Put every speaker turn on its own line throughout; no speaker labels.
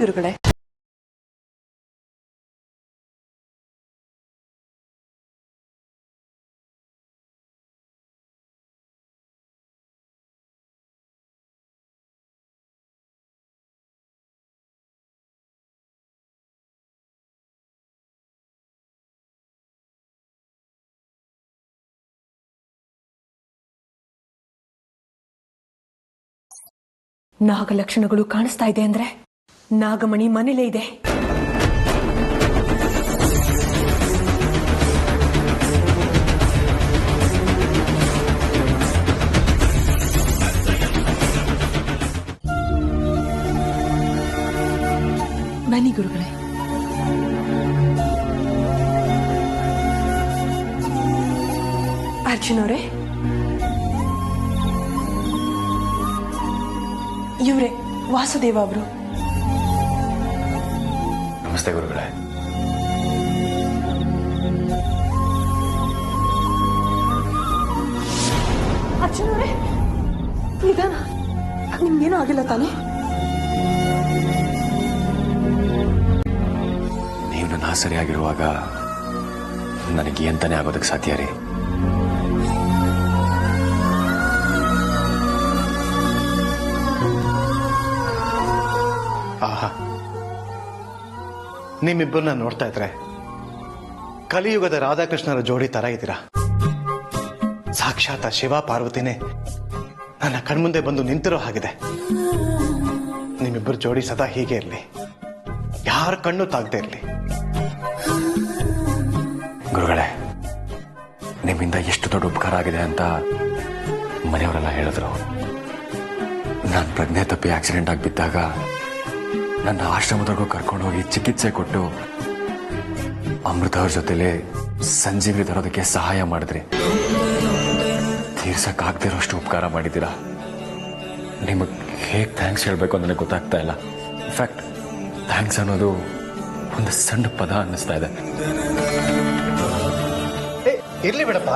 ಗುರುಗಳೇ. ನಾಗ ಲಕ್ಷಣಗಳು ಕಾಣಿಸ್ತಾ ಇದೆ ಅಂದ್ರೆ ನಾಗಮಣಿ ಮನೇಲೇ ಇದೆ. ಬನ್ನಿ ಗುರುಗಳೇ. ಅರ್ಜುನ್ ಅವರೇ, ಇವರೇ ವಾಸುದೇವ ಅವರು.
ನಮಸ್ತೆ ಗುರುಗಳೇ.
ಅರ್ಜುನ್ ಅವರೇ, ನಿಧಾನ, ನಿಮ್ಗೇನೂ ಆಗಿಲ್ಲ ತಾನೇ?
ನೀವು ನನ್ನ ಸರಿಯಾಗಿರುವಾಗ ನನಗೆ ಎಂತಾನೆ ಆಗೋದಕ್ಕೆ ಸಾಧ್ಯ ರೀ.
ಆಹಾ, ನಿಮ್ಮಿಬ್ಬರನ್ನ ನೋಡ್ತಾ ಇದ್ರೆ ಕಲಿಯುಗದ ರಾಧಾಕೃಷ್ಣರ ಜೋಡಿ ತರ ಇದ್ದೀರಾ. ಸಾಕ್ಷಾತ್ ಶಿವ ಪಾರ್ವತಿನೇ ನನ್ನ ಕಣ್ಮುಂದೆ ಬಂದು ನಿಂತಿರೋ ಹಾಗಿದೆ. ನಿಮ್ಮಿಬ್ಬರ ಜೋಡಿ ಸದಾ ಹೀಗೆ ಇರಲಿ, ಯಾರ ಕಣ್ಣು ತಾಗದೆ ಇರಲಿ.
ಗುರುಗಳೇ, ನಿಮ್ಮಿಂದ ಎಷ್ಟು ದೊಡ್ಡ ಉಪಕಾರ ಆಗಿದೆ ಅಂತ ಮನೆಯವರೆಲ್ಲ ಹೇಳಿದ್ರು. ನಾನು ಪ್ರಜ್ಞೆ ತಪ್ಪಿ ಆಕ್ಸಿಡೆಂಟ್ ಆಗಿ ಬಿದ್ದಾಗ ನನ್ನ ಆಶ್ರಮದವರೆಗೂ ಕರ್ಕೊಂಡು ಹೋಗಿ ಚಿಕಿತ್ಸೆ ಕೊಟ್ಟು ಅಮೃತ ಅವ್ರ ಜೊತೆಲೆ ಸಂಜೀವಿ ತರೋದಕ್ಕೆ ಸಹಾಯ ಮಾಡಿದ್ರಿ. ತೀರ್ಸಕ್ಕಾಗದಿರೋಷ್ಟು ಉಪಕಾರ ಮಾಡಿದ್ದೀರಾ. ನಿಮಗೆ ಹೇಗೆ ಥ್ಯಾಂಕ್ಸ್ ಹೇಳಬೇಕು ನನಗೆ ಗೊತ್ತಾಗ್ತಾ ಇಲ್ಲ. ಇನ್ಫ್ಯಾಕ್ಟ್ ಥ್ಯಾಂಕ್ಸ್ ಅನ್ನೋದು ಒಂದು ಸಣ್ಣ ಪದ ಅನ್ನಿಸ್ತಾ ಇದೆ.
ಇರ್ಲಿ ಬಿಡಪ್ಪ.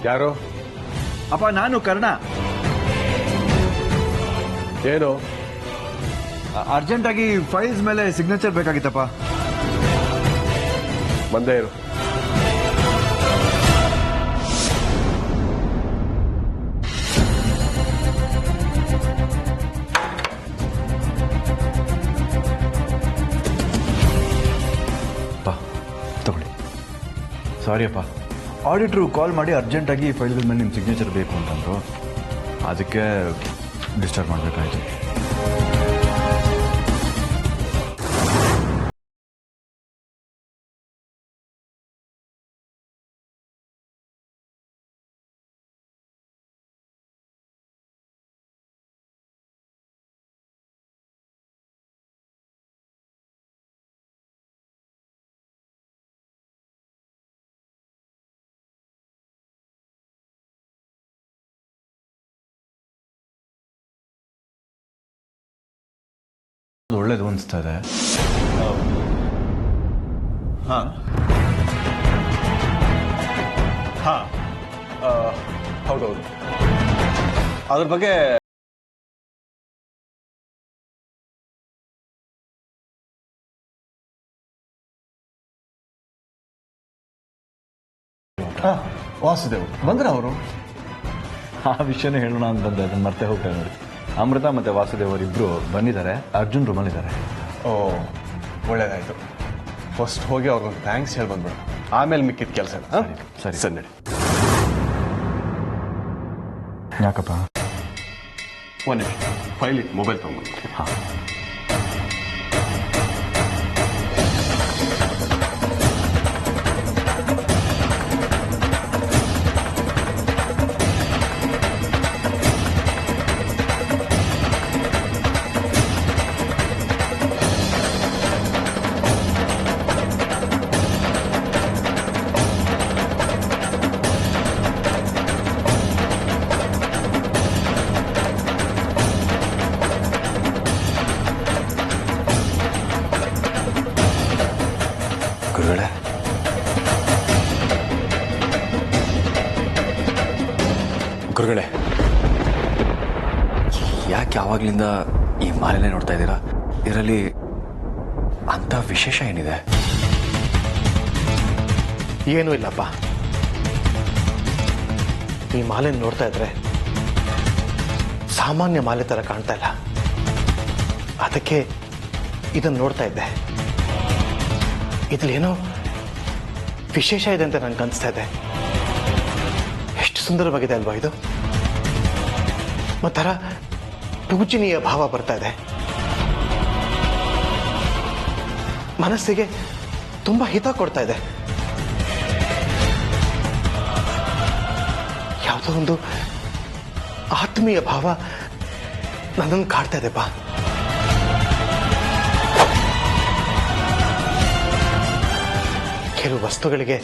ಯಾರು?
ಅಪ್ಪ, ನಾನು ಕರ್ಣ.
ಏನು?
ಅರ್ಜೆಂಟಾಗಿ ಫೈಲ್ಸ್ ಮೇಲೆ ಸಿಗ್ನೇಚರ್ ಬೇಕಾಗಿತ್ತಪ್ಪ.
ಬಂದೇ ಇರು.
ತಗೊಳ್ಳಿ.
ಸಾರಿ ಅಪ್ಪ, ಆಡಿಟ್ರು ಕಾಲ್ ಮಾಡಿ ಅರ್ಜೆಂಟಾಗಿ ಫೈಲ್ಗಳ ಮೇಲೆ ನಿಮ್ಮ ಸಿಗ್ನೇಚರ್ ಬೇಕು ಅಂತಂದರು. ಅದಕ್ಕೆ ಡಿಸ್ಟರ್ಬ್ ಮಾಡಬೇಕಾಯ್ತು. ಒಳ್ಳೇದು ಅನಿಸ್ತಾ ಇದೆ.
ಹಾಂ ಹಾಂ ಹೌದೌದು. ಅದ್ರ ಬಗ್ಗೆ
ವಾಸುದೇವ್ ಬಂದ್ರೆ ಅವರು ಆ ವಿಷಯನೇ ಹೇಳೋಣ ಅಂತ ಬಂದೆ. ಅದನ್ನು ಮರ್ತೆ ಹೋಗ್ತೇವೆ ನೋಡಿ. ಅಮೃತ ಮತ್ತು ವಾಸುದೇವ್ ಅವರಿಬ್ಬರು ಬಂದಿದ್ದಾರೆ, ಅರ್ಜುನ್ ರೂಮಲ್ಲಿದ್ದಾರೆ.
ಓ ಒಳ್ಳೇದಾಯ್ತು. ಫಸ್ಟ್ ಹೋಗಿ ಅವ್ರಿಗೊಂದು ಥ್ಯಾಂಕ್ಸ್ ಹೇಳಿ ಬಂದ್ಬಿಡ, ಆಮೇಲೆ ಮಿಕ್ಕಿದ ಕೆಲಸ.
ಸರಿ.
ಸರಿ ನಡಿ.
ಯಾಕಪ್ಪ?
ಒಂದು ನಿಮಿಷ, ಫೈಲ್ ಇಟ್ಟು ಮೊಬೈಲ್ ತೊಗೊಂಡು.
ಹಾಂ.
ಗುರುಗಳೇ, ಗುರುಗಳೇ, ಯಾಕೆ ಯಾವಾಗ್ಲಿಂದ ಈ ಮಾಲೆನೇ ನೋಡ್ತಾ ಇದ್ದೀರಾ? ಇದರಲ್ಲಿ ಅಂತ ವಿಶೇಷ ಏನಿದೆ?
ಏನೂ ಇಲ್ಲಪ್ಪ. ಈ ಮಾಲೆ ನೋಡ್ತಾ ಇದ್ರೆ ಸಾಮಾನ್ಯ ಮಾಲೆ ಥರ ಕಾಣ್ತಾ ಇಲ್ಲ, ಅದಕ್ಕೆ ಇದನ್ನು ನೋಡ್ತಾ ಇದ್ದೆ. ಇದ್ರಲ್ಲೇನೋ ವಿಶೇಷ ಇದೆ ಅಂತ ನನಗೆ ಅನಿಸ್ತಾ ಇದೆ. ಎಷ್ಟು ಸುಂದರವಾಗಿದೆ ಅಲ್ವಾ ಇದು? ಒಂಥರ ಪೂಜನೀಯ ಭಾವ ಬರ್ತಾ ಇದೆ. ಮನಸ್ಸಿಗೆ ತುಂಬಾ ಹಿತ ಕೊಡ್ತಾ ಇದೆ. ಯಾವುದೋ ಒಂದು ಆತ್ಮೀಯ ಭಾವ ನನ್ನನ್ನು ಕಾಡ್ತಾ ಇದೆಪ್ಪ. ಕೆಲವು ವಸ್ತುಗಳಿಗೆ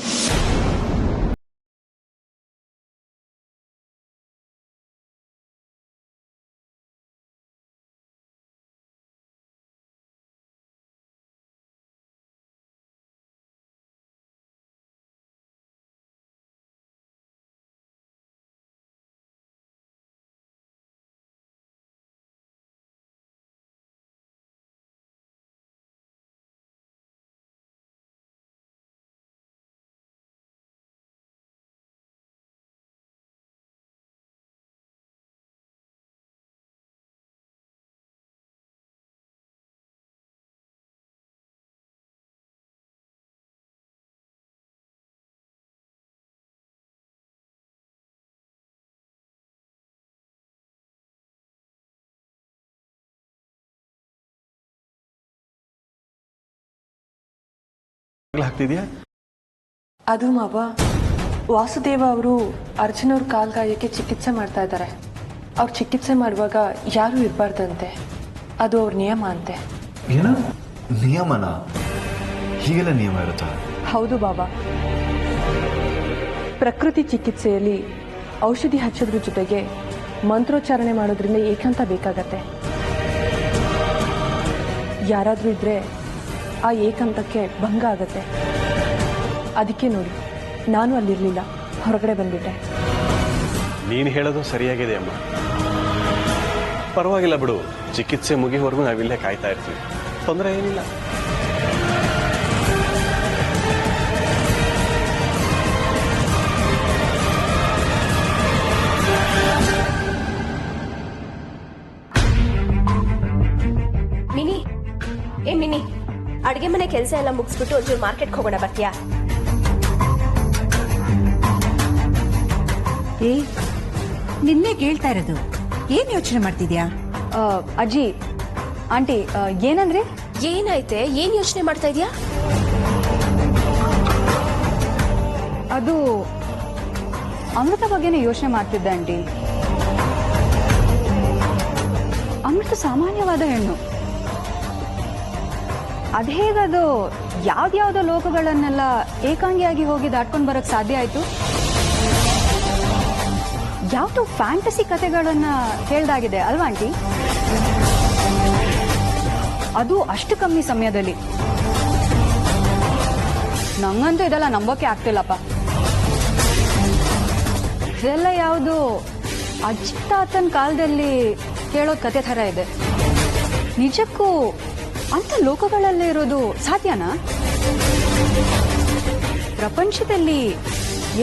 ಹಾಕ್ತಿದ್ಯಾ?
ಅದು ಮಾವ, ವಾಸುದೇವ ಅವರು ಅರ್ಜುನ್ ಅವ್ರ ಕಾಲ್ಗಾಯಕ್ಕೆ ಚಿಕಿತ್ಸೆ ಮಾಡ್ತಾ ಇದ್ದಾರೆ. ಅವ್ರು ಚಿಕಿತ್ಸೆ ಮಾಡುವಾಗ ಯಾರೂ ಇರಬಾರ್ದಂತೆ, ಅದು ಅವ್ರ ನಿಯಮ ಅಂತೆ.
ಏನು ನಿಯಮನ? ಹೀಗೆಲ್ಲ ನಿಯಮ ಇರುತ್ತಾ?
ಹೌದು ಬಾಬಾ. ಪ್ರಕೃತಿ ಚಿಕಿತ್ಸೆಯಲ್ಲಿ ಔಷಧಿ ಹಚ್ಚೋದ್ರ ಜೊತೆಗೆ ಮಂತ್ರೋಚ್ಚಾರಣೆ ಮಾಡೋದ್ರಿಂದ ಏಕಾಂತ ಬೇಕಾಗತ್ತೆ. ಯಾರಾದರೂ ಇದ್ರೆ ಆ ಏಕಾಂತಕ್ಕೆ ಭಂಗ ಆಗತ್ತೆ. ಅದಕ್ಕೆ ನೋಡಿ, ನಾನು ಅಲ್ಲಿರಲಿಲ್ಲ, ಹೊರಗಡೆ ಬಂದ್ಬಿಟ್ಟೆ.
ನೀನು ಹೇಳೋದು ಸರಿಯಾಗಿದೆ ಅಮ್ಮ. ಪರವಾಗಿಲ್ಲ ಬಿಡು, ಚಿಕಿತ್ಸೆ ಮುಗಿಯುವವರೆಗೂ ನಾವಿಲ್ಲೇ ಕಾಯ್ತಾ ಇರ್ತೀವಿ, ತೊಂದರೆ ಏನಿಲ್ಲ.
ಮಿನಿ, ಮಿನಿ, ಅಡುಗೆ ಮನೆ ಕೆಲಸ ಎಲ್ಲ ಮುಗಿಸ್ಬಿಟ್ಟು ಒಂಚೂರು ಮಾರ್ಕೆಟ್ಗೆ ಹೋಗೋಣ, ಬರ್ತೀಯಾ?
ನಿನ್ನೆ ಕೇಳ್ತಾ ಇರೋದು, ಏನ್ ಯೋಚನೆ ಮಾಡ್ತಿದ್ಯಾ?
ಅಜ್ಜಿ, ಆಂಟಿ, ಏನಂದ್ರೆ?
ಏನಾಯ್ತೆ? ಏನ್ ಯೋಚನೆ ಮಾಡ್ತಾ ಇದೀಯಾ?
ಅದು ಅಮೃತ ಬಗ್ಗೆನೇ ಯೋಚನೆ ಮಾಡ್ತಿದ್ದೆ ಆಂಟಿ. ಅಮೃತ ಸಾಮಾನ್ಯವಾದ ಹೆಣ್ಣು. ಅದೇಗದು ಯಾವ್ದ್ಯಾವ್ದೋ ಲೋಕಗಳನ್ನೆಲ್ಲ ಏಕಾಂಗಿಯಾಗಿ ಹೋಗಿ ದಾಟ್ಕೊಂಡು ಬರಕ್ ಸಾಧ್ಯ ಆಯ್ತು? ಯಾವ್ದು ಫ್ಯಾಂಟಸಿ ಕಥೆಗಳನ್ನ ಹೇಳ್ದಾಗಿದೆ ಅಲ್ವಾ ಆಂಟಿ? ಅದು ಅಷ್ಟು ಕಮ್ಮಿ ಸಮಯದಲ್ಲಿ. ನಂಗಂತೂ ಇದೆಲ್ಲ ನಂಬೋಕೆ ಆಗ್ತಿಲ್ಲಪ್ಪ. ಇದೆಲ್ಲ ಯಾವುದು ಅಜ್ಜ ತಾತನ ಕಾಲದಲ್ಲಿ ಕೇಳೋದ್ ಕತೆ ಥರ ಇದೆ. ನಿಜಕ್ಕೂ ಅಂತ ಲೋಕಗಳಲ್ಲೇ ಇರೋದು ಸಾಧ್ಯನಾ? ಪ್ರಪಂಚದಲ್ಲಿ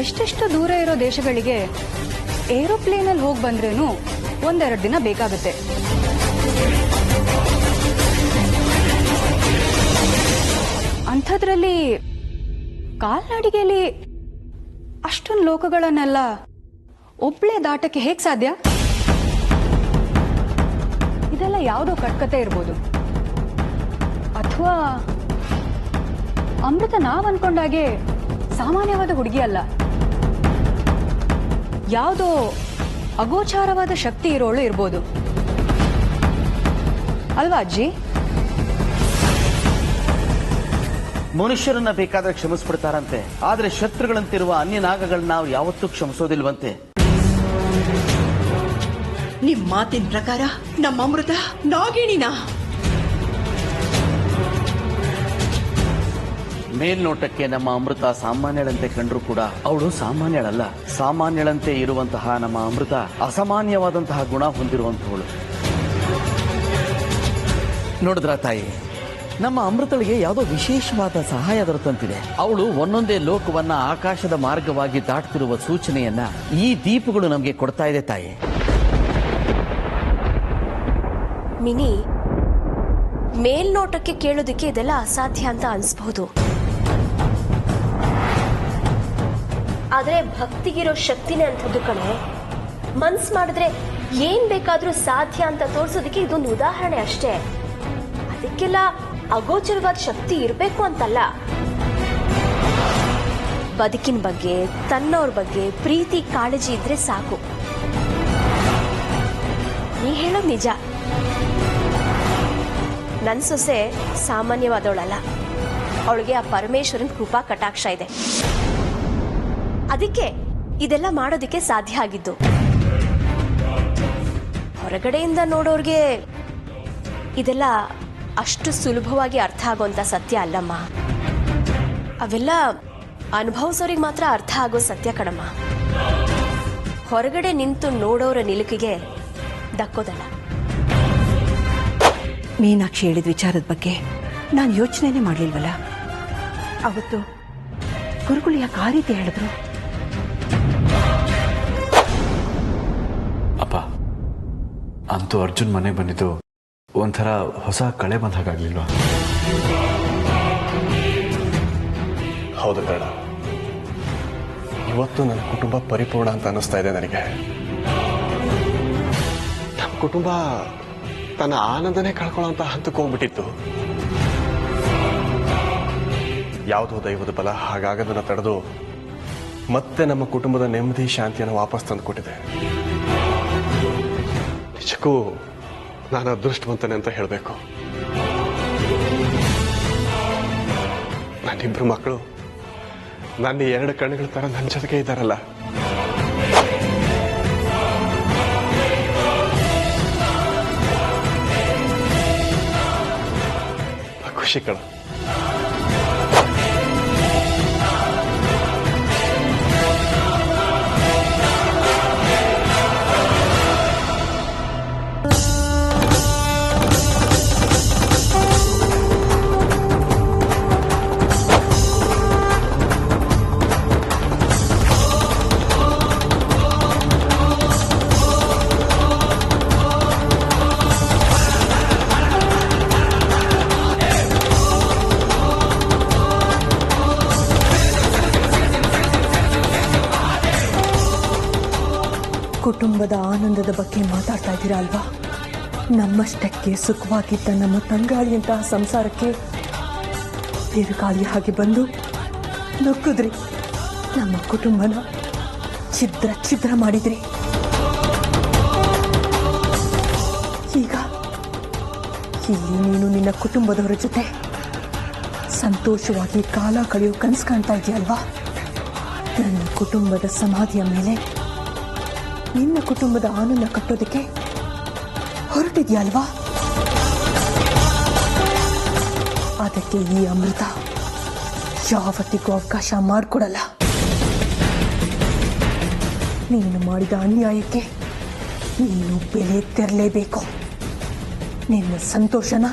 ಎಷ್ಟೆಷ್ಟು ದೂರ ಇರೋ ದೇಶಗಳಿಗೆ ಏರೋಪ್ಲೇನಲ್ಲಿ ಹೋಗಿ ಬಂದ್ರೇನು ಒಂದೆರಡು ದಿನ ಬೇಕಾಗುತ್ತೆ. ಅಂಥದ್ರಲ್ಲಿ ಕಾಲ್ನಡಿಗೆಯಲ್ಲಿ ಅಷ್ಟೊಂದು ಲೋಕಗಳನ್ನೆಲ್ಲ ಒಬ್ಳೇ ದಾಟಕ್ಕೆ ಹೇಗೆ ಸಾಧ್ಯ? ಇದೆಲ್ಲ ಯಾವುದೋ ಕಟ್ಕತೆ ಇರ್ಬೋದು, ಅಥವಾ ಅಮೃತ ನಾವ್ ಅನ್ಕೊಂಡಾಗೆ ಸಾಮಾನ್ಯವಾದ ಹುಡುಗಿ ಅಲ್ಲ, ಯಾವುದೋ ಅಗೋಚಾರವಾದ ಶಕ್ತಿ ಇರೋಳು ಇರ್ಬೋದು ಅಲ್ವಾ ಅಜ್ಜಿ?
ಮನುಷ್ಯರನ್ನ ಬೇಕಾದ್ರೆ ಕ್ಷಮಿಸ್ಬಿಡ್ತಾರಂತೆ, ಆದ್ರೆ ಶತ್ರುಗಳಂತಿರುವ ಅನ್ಯ ನಾಗಗಳನ್ನ ನಾವು ಯಾವತ್ತೂ ಕ್ಷಮಿಸೋದಿಲ್ವಂತೆ.
ನಿಮ್ ಮಾತಿನ ಪ್ರಕಾರ ನಮ್ಮ ಅಮೃತ ನಾಗಿಣಿನ?
ಮೇಲ್ನೋಟಕ್ಕೆ ನಮ್ಮ ಅಮೃತ ಸಾಮಾನ್ಯಳಂತೆ ಕಂಡ್ರು ಕೂಡ ಅವಳು ಸಾಮಾನ್ಯಳಲ್ಲ. ಸಾಮಾನ್ಯಳಂತೆ ಇರುವಂತಹ ನಮ್ಮ ಅಮೃತ ಅಸಾಮಾನ್ಯವಾದಂತಹ ಗುಣ ಹೊಂದಿರುವಂತವಳು. ನೋಡಿದ್ರ ತಾಯಿ, ನಮ್ಮ ಅಮೃತಳಿಗೆ ಯಾವುದೋ ವಿಶೇಷವಾದ ಸಹಾಯ ದೊರೆತಂತಿದೆ. ಅವಳು ಒಂದೊಂದೇ ಲೋಕವನ್ನ ಆಕಾಶದ ಮಾರ್ಗವಾಗಿ ದಾಟ್ತಿರುವ ಸೂಚನೆಯನ್ನ ಈ ದೀಪಗಳು ನಮಗೆ ಕೊಡ್ತಾ ಇದೆ ತಾಯಿ.
ಮಿನಿ, ಮೇಲ್ನೋಟಕ್ಕೆ ಕೇಳೋದಕ್ಕೆ ಇದೆಲ್ಲ ಅಸಾಧ್ಯ ಅಂತ ಅನ್ಸ್ಬಹುದು, ಆದ್ರೆ ಭಕ್ತಿಗಿರೋ ಶಕ್ತಿನೇ ಅಂಥದ್ದು ಕಣೆ. ಮನ್ಸ್ ಮಾಡಿದ್ರೆ ಏನ್ ಬೇಕಾದ್ರೂ ಸಾಧ್ಯ ಅಂತ ತೋರ್ಸೋದಕ್ಕೆ ಇದೊಂದು ಉದಾಹರಣೆ ಅಷ್ಟೇ. ಅದಕ್ಕೆಲ್ಲ ಅಗೋಚರವಾದ ಶಕ್ತಿ ಇರಬೇಕು ಅಂತಲ್ಲ. ಬದುಕಿನ ಬಗ್ಗೆ, ತನ್ನವ್ರ ಬಗ್ಗೆ ಪ್ರೀತಿ ಕಾಳಜಿ ಇದ್ರೆ ಸಾಕು. ನೀ ಹೇಳೋದು ನಿಜ. ನನ್ ಸೊಸೆ ಸಾಮಾನ್ಯವಾದವಳಲ್ಲ, ಅವಳಿಗೆ ಆ ಪರಮೇಶ್ವರನ್ ಕೃಪಾ ಕಟಾಕ್ಷ ಇದೆ. ಅದಕ್ಕೆ ಇದೆಲ್ಲ ಮಾಡೋದಕ್ಕೆ ಸಾಧ್ಯ ಆಗಿದ್ದು. ಹೊರಗಡೆಯಿಂದ ನೋಡೋರ್ಗೆ ಇದೆಲ್ಲ ಅಷ್ಟು ಸುಲಭವಾಗಿ ಅರ್ಥ ಆಗೋಂಥ ಸತ್ಯ ಅಲ್ಲಮ್ಮ. ಅವೆಲ್ಲ ಅನುಭವಿಸೋರಿಗೆ ಮಾತ್ರ ಅರ್ಥ ಆಗೋ ಸತ್ಯ ಕಣಮ್ಮ. ಹೊರಗಡೆ ನಿಂತು ನೋಡೋರ ನಿಲುಕಿಗೆ ದಕ್ಕೋದಲ್ಲ.
ಮೀನಾಕ್ಷಿ ಹೇಳಿದ ವಿಚಾರದ ಬಗ್ಗೆ ನಾನು ಯೋಚನೆನೇ ಮಾಡಲಿಲ್ವಲ್ಲ. ಅವತ್ತು ಗುರುಗಳು ಯಾಕೆ ಆ ರೀತಿ ಹೇಳಿದ್ರು?
ಅಪ್ಪ, ಅಂತೂ ಅರ್ಜುನ್ ಮನೆಗೆ ಬಂದಿದ್ದು ಒಂಥರ ಹೊಸ ಕಳೆ ಬಂದ ಹಾಗಾಗ್ಲಿಲ್ವಾ?
ಹೌದು ಕಣ, ಇವತ್ತು ನನ್ನ ಕುಟುಂಬ ಪರಿಪೂರ್ಣ ಅಂತ ಅನ್ನಿಸ್ತಾ ಇದೆ ನನಗೆ. ನಮ್ಮ ಕುಟುಂಬ ತನ್ನ ಆನಂದನೇ ಕಳ್ಕೊಳ್ಳೋಂತ ಹಂತಕ್ಕೆ ಹೋಗ್ಬಿಟ್ಟಿತ್ತು. ಯಾವುದೋ ದೈವದ ಬಲ ಹಾಗಾಗದನ್ನ ತಡೆದು ಮತ್ತೆ ನಮ್ಮ ಕುಟುಂಬದ ನೆಮ್ಮದಿ ಶಾಂತಿಯನ್ನು ವಾಪಸ್ ತಂದು ಕೊಟ್ಟಿದೆ. ನಿಜಕ್ಕೂ ನಾನು ಅದೃಷ್ಟವಂತನೇ ಅಂತ ಹೇಳಬೇಕು. ನನ್ನಿಬ್ರು ಮಕ್ಕಳು ನನ್ನ ಎರಡು ಕಣ್ಣುಗಳ ತರ ನನ್ನ ಜೊತೆಗೆ ಇದ್ದಾರಲ್ಲ. ಖುಷಿ ಕಣ.
ಕುಟುಂಬದ ಆನಂದದ ಬಗ್ಗೆ ಮಾತಾಡ್ತಾ ಇದ್ದೀರಾ ಅಲ್ವಾ? ನಮ್ಮಷ್ಟಕ್ಕೆ ಸುಖವಾಗಿದ್ದ ನಮ್ಮ ತಂಗಾಳಿಯಂತಹ ಸಂಸಾರಕ್ಕೆ ಬಿರುಗಾಳಿ ಹಾಗೆ ಬಂದು ನುಗ್ಗಿದ್ರಿ. ನಮ್ಮ ಕುಟುಂಬನ ಛಿದ್ರ ಛಿದ್ರ ಮಾಡಿದ್ರಿ. ಈಗ ಇಲ್ಲಿ ನೀನು ನಿನ್ನ ಕುಟುಂಬದವರ ಜೊತೆ ಸಂತೋಷವಾಗಿ ಕಾಲ ಕಳೆಯೋ ಕನಸು ಕಾಣ್ತಾ ಇದೆಯಲ್ವಾ? ನನ್ನ ಕುಟುಂಬದ ಸಮಾಧಿಯ ಮೇಲೆ ನಿನ್ನ ಕುಟುಂಬದ ಆನಂದ ಕಟ್ಟೋದಕ್ಕೆ ಹೊರಟಿದ್ಯಲ್ವಾ? ಅದಕ್ಕೆ ಈ ಅಮೃತ ಯಾವತ್ತಿಗೂ ಅವಕಾಶ ಮಾಡಿಕೊಡಲ್ಲ. ನೀನು ಮಾಡಿದ ಅನ್ಯಾಯಕ್ಕೆ ನೀನು ಬೆಲೆ ತೆರಲೇಬೇಕು. ನಿನ್ನ ಸಂತೋಷನ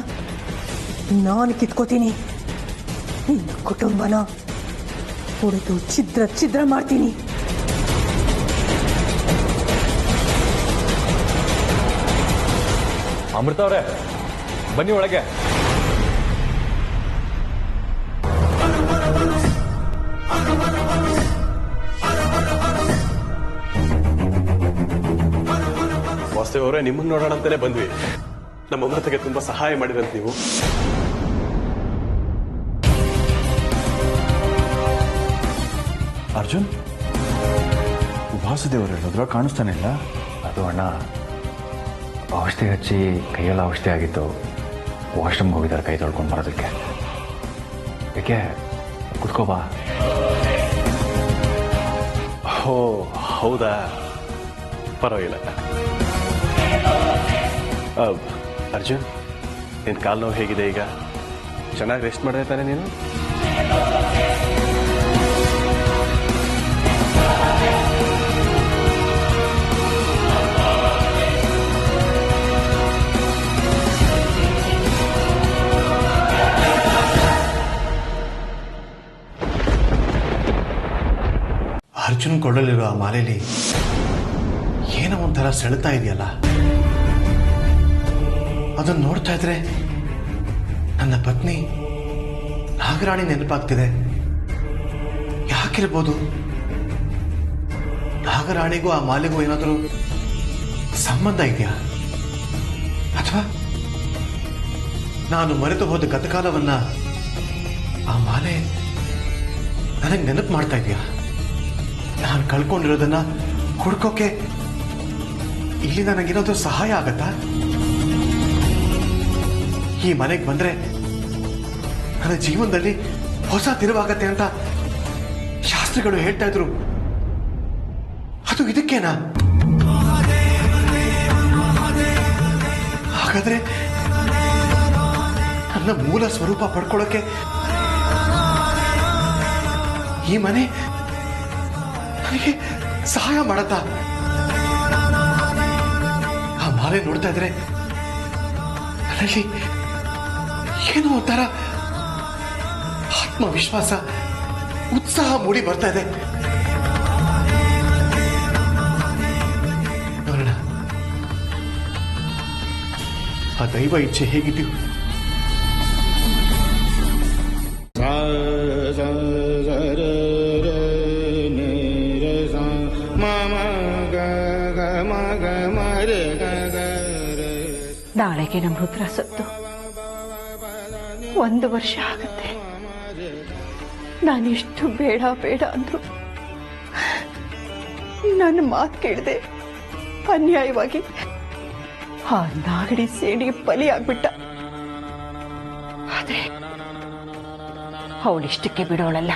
ನಾನು ಕಿತ್ಕೋತೀನಿ. ನಿನ್ನ ಕುಟುಂಬನ ಹೊಡೆದು ಛಿದ್ರ ಛಿದ್ರ ಮಾಡ್ತೀನಿ.
ಅಮೃತ ಅವರೇ, ಬನ್ನಿ ಒಳಗೆ.
ವಾಸುದೇವ್ ಅವರೇ, ನಿಮ್ಮನ್ನು ನೋಡೋಣ ಅಂತಾನೆ ಬಂದ್ವಿ. ನಮ್ಮ ಅಮೃತಗೆ ತುಂಬಾ ಸಹಾಯ ಮಾಡಿರಂತ ನೀವು.
ಅರ್ಜುನ್, ವಾಸುದೇವರು ಹೇಳಿದ್ರು ಕಾಣಿಸ್ತಾನೆ ಇಲ್ಲ.
ಅದು ಅಣ್ಣ, ಔಷಧಿ ಹಚ್ಚಿ ಕೈಯೆಲ್ಲ ಔಷಧಿ ಆಗಿತ್ತು. ವಾಶ್ರೂಮ್ಗೆ ಹೋಗಿದ್ದಾರೆ ಕೈ ತೊಳ್ಕೊಂಡು ಬರೋದಕ್ಕೆ. ಏಕೆ ಕುತ್ಕೋಬಾ.
ಓ ಹೌದಾ, ಪರವಾಗಿಲ್ಲ. ಅರ್ಜುನ್, ನಿನ್ನ ಕಾಲು ನೋವು ಹೇಗಿದೆ ಈಗ? ಚೆನ್ನಾಗಿ ರೆಸ್ಟ್ ಮಾಡಿದೆ ತಾನೆ ನೀನು?
ಅರ್ಜುನ್ ಕೊಡಲಿರೋ ಆ ಮಾಲೆಯಲ್ಲಿ ಏನೋ ಒಂಥರ ಸೆಳೆತಾ ಇದೆಯಲ್ಲ. ಅದನ್ನು ನೋಡ್ತಾ ಇದ್ರೆ ನನ್ನ ಪತ್ನಿ ನಾಗರಾಣಿ ನೆನಪಾಗ್ತಿದೆ. ಯಾಕಿರ್ಬೋದು? ನಾಗರಾಣಿಗೂ ಆ ಮಾಲೆಗೂ ಏನಾದರೂ ಸಂಬಂಧ ಇದೆಯಾ? ಅಥವಾ ನಾನು ಮರೆತು ಹೋದ ಗತಕಾಲವನ್ನ ಆ ಮಾಲೆ ನನಗೆ ನೆನಪು ಮಾಡ್ತಾ ಇದೆಯಾ? ನಾನು ಕಳ್ಕೊಂಡಿರೋದನ್ನ ಹುಡ್ಕೋಕೆ ಇಲ್ಲಿ ನನಗೇನಾದ್ರೂ ಸಹಾಯ ಆಗತ್ತಾ? ಈ ಮನೆಗೆ ಬಂದ್ರೆ ನನ್ನ ಜೀವನದಲ್ಲಿ ಹೊಸ ತಿರುವಾಗತ್ತೆ ಅಂತ ಶಾಸ್ತ್ರಿಗಳು ಹೇಳ್ತಾ ಇದ್ರು. ಅದು ಇದಕ್ಕೇನಾ? ಹಾಗಾದ್ರೆ ನನ್ನ ಮೂಲ ಸ್ವರೂಪ ಪಡ್ಕೊಳ್ಳೋಕೆ ಈ ಮನೆ ನನಗೆ ಸಹಾಯ ಮಾಡತ್ತಾ? ಆ ಮಾಲೆ ನೋಡ್ತಾ ಇದ್ರೆ ನನಗೆ ಏನೋ ಒಂಥರ ಆತ್ಮವಿಶ್ವಾಸ, ಉತ್ಸಾಹ ಮೂಡಿ ಬರ್ತಾ ಇದೆ. ನೋಡೋಣ ಆ ದೈವ ಇಚ್ಛೆ ಹೇಗಿದ್ದೀವಿ.
ನಾಳೆಗೆ ನಮ್ಮ ರುದ್ರ ಸತ್ತು 1 ವರ್ಷ ಆಗುತ್ತೆ. ನಾನೆಷ್ಟು ಬೇಡ ಬೇಡ ಅಂದ್ರು ನನ್ನ ಮಾತು ಕೇಳದೆ ಅನ್ಯಾಯವಾಗಿ ಆ ನಾಗಡಿ ಸೇಡಿಗೆ ಬಲಿಯಾಗ್ಬಿಟ್ಟ. ಆದ್ರೆ ಅವಳಿಷ್ಟಕ್ಕೆ ಬಿಡೋಳಲ್ಲ.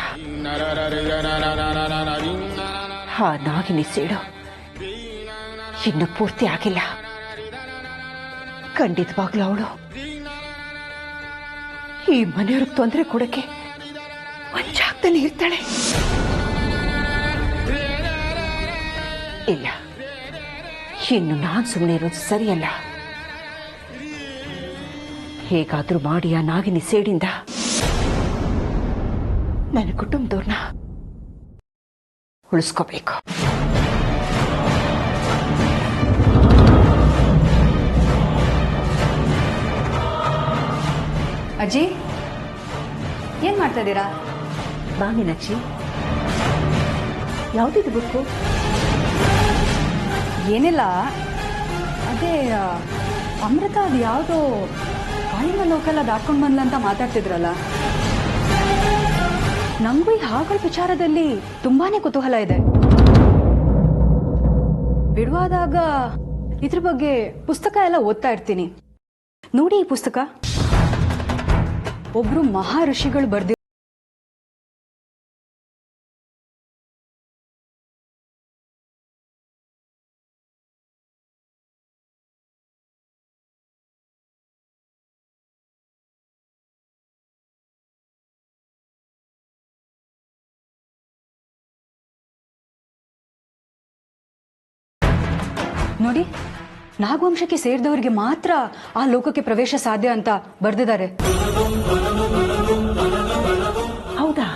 ಆ ನಾಗಿನಿ ಸೇಡು ಇನ್ನು ಪೂರ್ತಿ ಆಗಿಲ್ಲ. ಖಂಡಿತವಾಗ್ಲೂ ಅವಳು ಈ ಮನೆಯವ್ರಿಗೆ ತೊಂದರೆ ಕೊಡಕ್ಕೆ ಒಂದ್ ಜಾಗದಲ್ಲಿ ಇರ್ತಾಳೆ. ಇಲ್ಲ, ಇನ್ನು ನಾನ್ ಸುಮ್ಮನೆ ಇರೋದು ಸರಿಯಲ್ಲ. ಹೇಗಾದ್ರೂ ಮಾಡಿ ಆ ನಾಗಿನಿ ಸೇಡಿಂದ ನನ್ನ ಕುಟುಂಬದವ್ರನ್ನ ಉಳಿಸ್ಕೋಬೇಕು.
ಅಜ್ಜಿ, ಏನ್ ಮಾಡ್ತಾ ಇದ್ದೀರಾ?
ಬಾ ಮೀನಾಕ್ಷಿ, ಯಾವ್ದಿದು ಬುಕ್ಕು?
ಏನಿಲ್ಲ, ಅದೇ ಅಮೃತ ಅದು ಯಾವುದೋ ಕಾಳಿಂಗ ಲೋಕೆಲ್ಲ ದಾಟ್ಕೊಂಡು ಬಂದ್ಲ ಅಂತ ಮಾತಾಡ್ತಿದ್ರಲ್ಲ. ನಂಗೂ ಈ ಹಾಗಳ ವಿಚಾರದಲ್ಲಿ ತುಂಬಾನೇ ಕುತೂಹಲ ಇದೆ. ಬಿಡುವಾದಾಗ ಇದ್ರ ಬಗ್ಗೆ ಪುಸ್ತಕ ಎಲ್ಲ ಓದ್ತಾ ಇರ್ತೀನಿ. ನೋಡಿ ಈ ಪುಸ್ತಕ, ಒಬ್ರು ಮಹಾ ಋಷಿಗಳು ಬರ್ದಿ ನೋಡಿ, ನಾಗವಂಶಕ್ಕೆ ಸೇರಿದವರಿಗೆ ಮಾತ್ರ ಆ ಲೋಕಕ್ಕೆ ಪ್ರವೇಶ ಸಾಧ್ಯ ಅಂತ ಬರ್ದಿದ್ದಾರೆ.
ಹೌದಾ?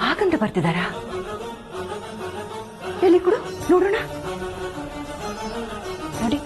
ಹಾಗಂತ ಬರ್ತಿದಾರಾ? ಎಲ್ಲಿ ಕೊಡು ನೋಡೋಣ.
ನೋಡಿ